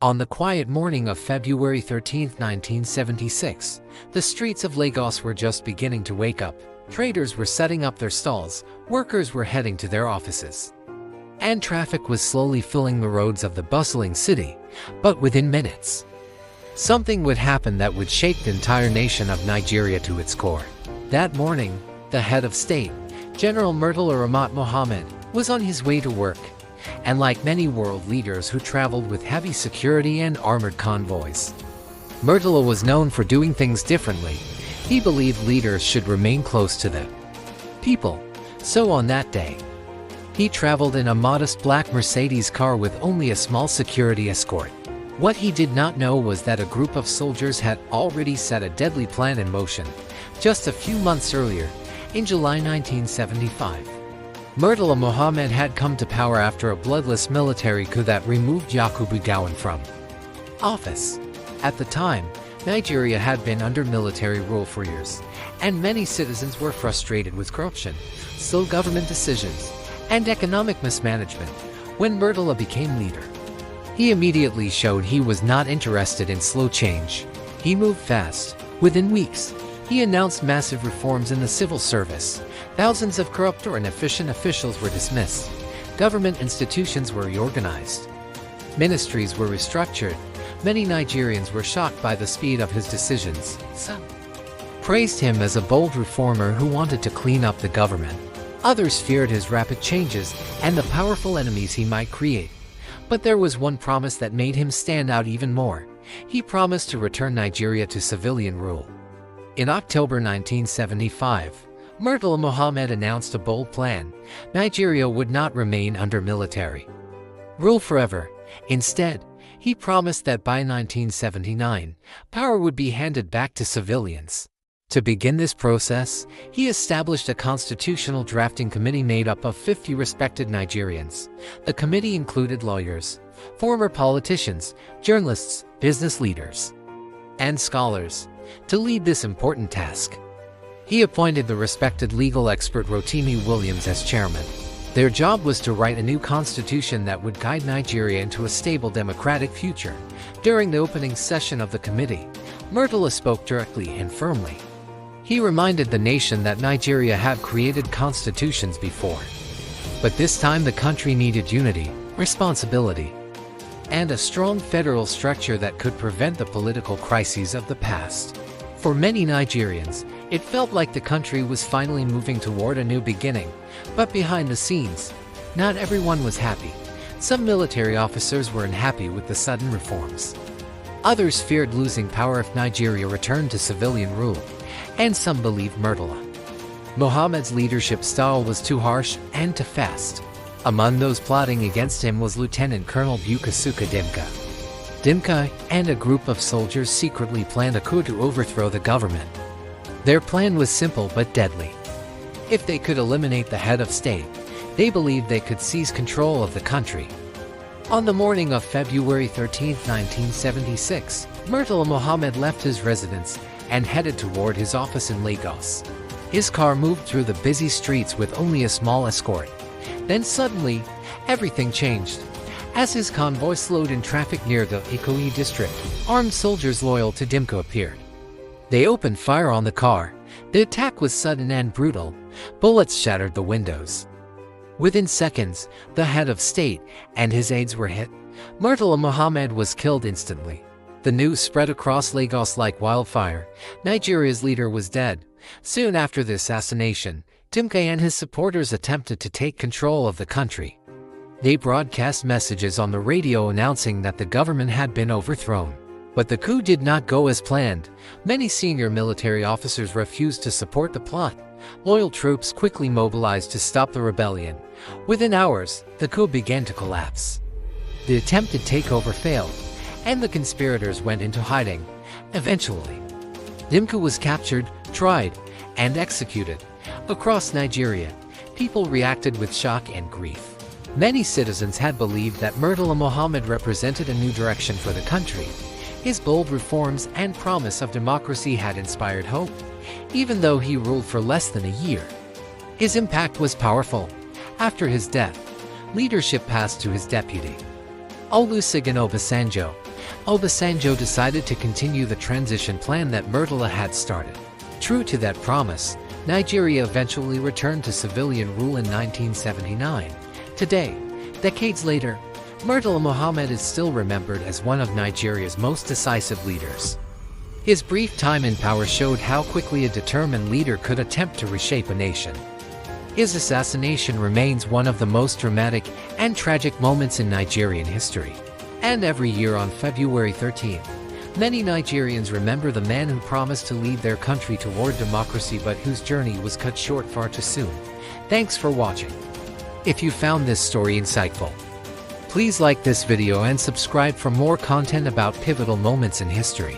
On the quiet morning of February 13, 1976, the streets of Lagos were just beginning to wake up. Traders were setting up their stalls, workers were heading to their offices, and traffic was slowly filling the roads of the bustling city. But within minutes, something would happen that would shake the entire nation of Nigeria to its core. That morning, the head of state, General Murtala Ramat Muhammed, was on his way to work. And like many world leaders who traveled with heavy security and armored convoys, Murtala was known for doing things differently. He believed leaders should remain close to the people. So on that day, he traveled in a modest black Mercedes car with only a small security escort. What he did not know was that a group of soldiers had already set a deadly plan in motion. Just a few months earlier, in July 1975, Murtala Muhammed had come to power after a bloodless military coup that removed Yakubu Gowon from office. At the time, Nigeria had been under military rule for years, and many citizens were frustrated with corruption, slow government decisions, and economic mismanagement. When Murtala became leader, he immediately showed he was not interested in slow change. He moved fast. Within weeks, he announced massive reforms in the civil service. Thousands of corrupt or inefficient officials were dismissed. Government institutions were reorganized. Ministries were restructured. Many Nigerians were shocked by the speed of his decisions. Some praised him as a bold reformer who wanted to clean up the government. Others feared his rapid changes and the powerful enemies he might create. But there was one promise that made him stand out even more. He promised to return Nigeria to civilian rule. In October 1975, Murtala Muhammed announced a bold plan. Nigeria would not remain under military rule forever. Instead, he promised that by 1979, power would be handed back to civilians. To begin this process, he established a constitutional drafting committee made up of 50 respected Nigerians. The committee included lawyers, former politicians, journalists, business leaders, and scholars. To lead this important task, he appointed the respected legal expert Rotimi Williams as chairman. Their job was to write a new constitution that would guide Nigeria into a stable democratic future. During the opening session of the committee, Murtala spoke directly and firmly. He reminded the nation that Nigeria had created constitutions before, but this time the country needed unity, responsibility, and a strong federal structure that could prevent the political crises of the past. For many Nigerians, it felt like the country was finally moving toward a new beginning. But behind the scenes, not everyone was happy. Some military officers were unhappy with the sudden reforms. Others feared losing power if Nigeria returned to civilian rule. And some believed Murtala Muhammed's leadership style was too harsh and too fast. Among those plotting against him was Lieutenant Colonel Bukasuka Dimka. Dimka and a group of soldiers secretly planned a coup to overthrow the government. Their plan was simple but deadly. If they could eliminate the head of state, they believed they could seize control of the country. On the morning of February 13, 1976, Murtala Muhammed left his residence and headed toward his office in Lagos. His car moved through the busy streets with only a small escort. Then suddenly, everything changed. As his convoy slowed in traffic near the Ikoyi district, armed soldiers loyal to Dimka appeared. They opened fire on the car. The attack was sudden and brutal. Bullets shattered the windows. Within seconds, the head of state and his aides were hit. Murtala Muhammed was killed instantly. The news spread across Lagos like wildfire. Nigeria's leader was dead. Soon after the assassination, Dimka and his supporters attempted to take control of the country. They broadcast messages on the radio announcing that the government had been overthrown. But the coup did not go as planned. Many senior military officers refused to support the plot. Loyal troops quickly mobilized to stop the rebellion. Within hours, the coup began to collapse. The attempted takeover failed, and the conspirators went into hiding. Eventually, Dimka was captured, tried, and executed. Across Nigeria, people reacted with shock and grief. Many citizens had believed that Murtala Muhammed represented a new direction for the country. His bold reforms and promise of democracy had inspired hope. Even though he ruled for less than a year, his impact was powerful. After his death, leadership passed to his deputy, Olusegun Obasanjo. Obasanjo decided to continue the transition plan that Murtala had started. True to that promise, Nigeria eventually returned to civilian rule in 1979. Today, decades later, Murtala Muhammed is still remembered as one of Nigeria's most decisive leaders. His brief time in power showed how quickly a determined leader could attempt to reshape a nation. His assassination remains one of the most dramatic and tragic moments in Nigerian history. And every year on February 13th, many Nigerians remember the man who promised to lead their country toward democracy but whose journey was cut short far too soon. Thanks for watching. If you found this story insightful, please like this video and subscribe for more content about pivotal moments in history.